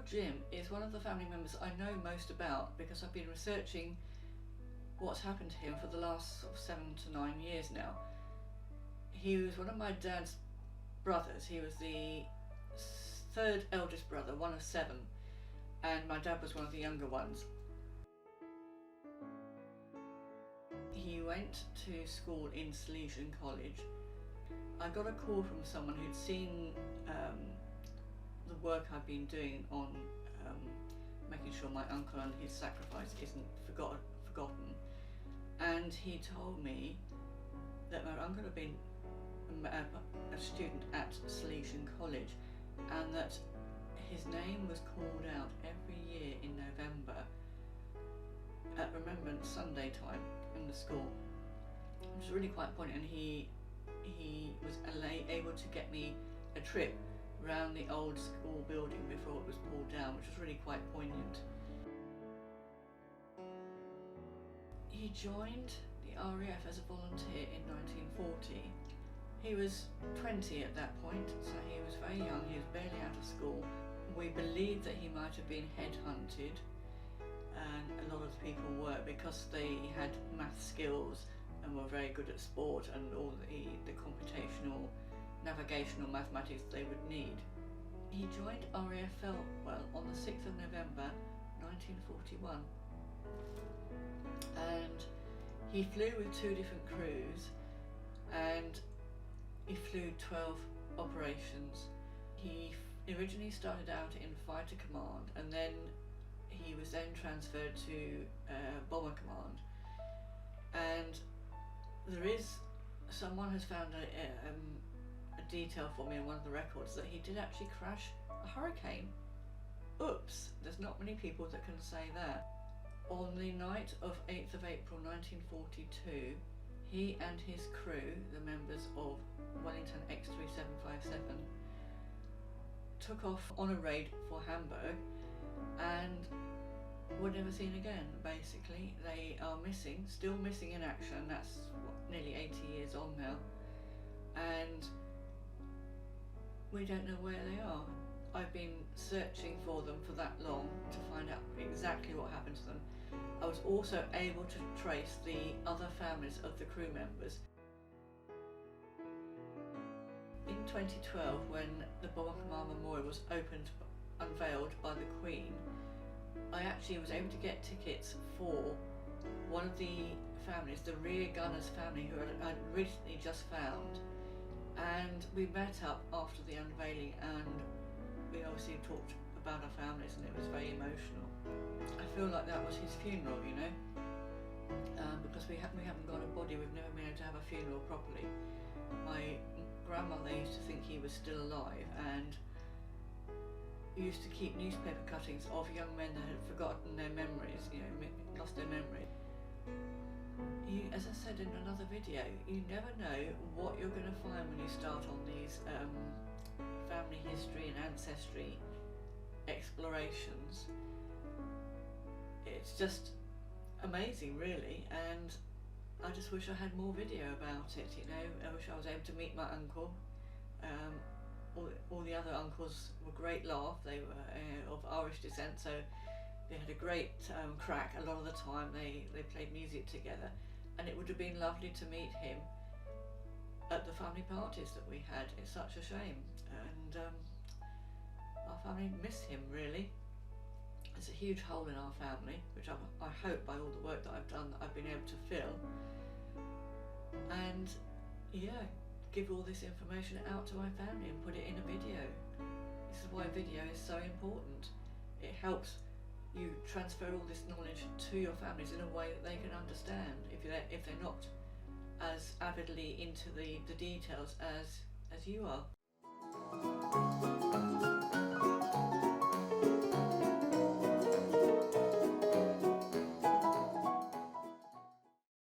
Uncle Jim is one of the family members I know most about because I've been researching what's happened to him for the last sort of 7 to 9 years now. He was one of my dad's brothers. He was the third eldest brother, one of 7, and my dad was one of the younger ones. He went to school in Sgt College. I got a call from someone who'd seen the work I've been doing on making sure my uncle and his sacrifice isn't forgotten, and he told me that my uncle had been a student at Sgt College, and that his name was called out every year in November at Remembrance Sunday time in the school, which was really quite poignant. And he was able to get me a trip around the old school building before it was pulled down, which was really quite poignant. He joined the RAF as a volunteer in 1940. He was 20 at that point, so he was very young. He was barely out of school. We believe that he might have been headhunted, and a lot of the people were, because they had math skills and were very good at sport and all the computational, navigational mathematics they would need. He joined RAF Feltwell on the 6th of November 1941, and he flew with 2 different crews, and he flew 12 operations. He originally started out in Fighter Command, and then he was then transferred to Bomber Command. And someone has found a detail for me in one of the records that he did actually crash a hurricane. Oops, there's not many people that can say that. On the night of 8th of April 1942, he and his crew, the members of Wellington X3757, took off on a raid for Hamburg and were never seen again, basically. They are missing, still missing in action. That's nearly 80 years on now, and we don't know where they are. I've been searching for them for that long to find out exactly what happened to them. I was also able to trace the other families of the crew members. In 2012, when the Bomber Command Memorial was unveiled by the Queen, I actually was able to get tickets for one of the families, the rear gunner's family, who I'd recently just found, and we met up after the unveiling, and we obviously talked about our families, and it was very emotional. I feel like that was his funeral, you know, because we haven't got a body. We've never been able to have a funeral properly. My grandmother used to think he was still alive, and used to keep newspaper cuttings of young men that had forgotten their memories, you know, lost their memory. As I said in another video, you never know what you're going to find when you start on these family history and ancestry explorations. It's just amazing, really, and I just wish I had more video about it, you know. I wish I was able to meet my uncle. All the other uncles were great laugh. They were of Irish descent, so they had a great crack a lot of the time. They played music together, and it would have been lovely to meet him at the family parties that we had. It's such a shame, and our family miss him, really. There's a huge hole in our family, which I hope by all the work that I've done that I've been able to fill, and yeah, give all this information out to my family and put it in a video. This is why video is so important. It helps you transfer all this knowledge to your families in a way that they can understand, if they're not as avidly into the details as you are.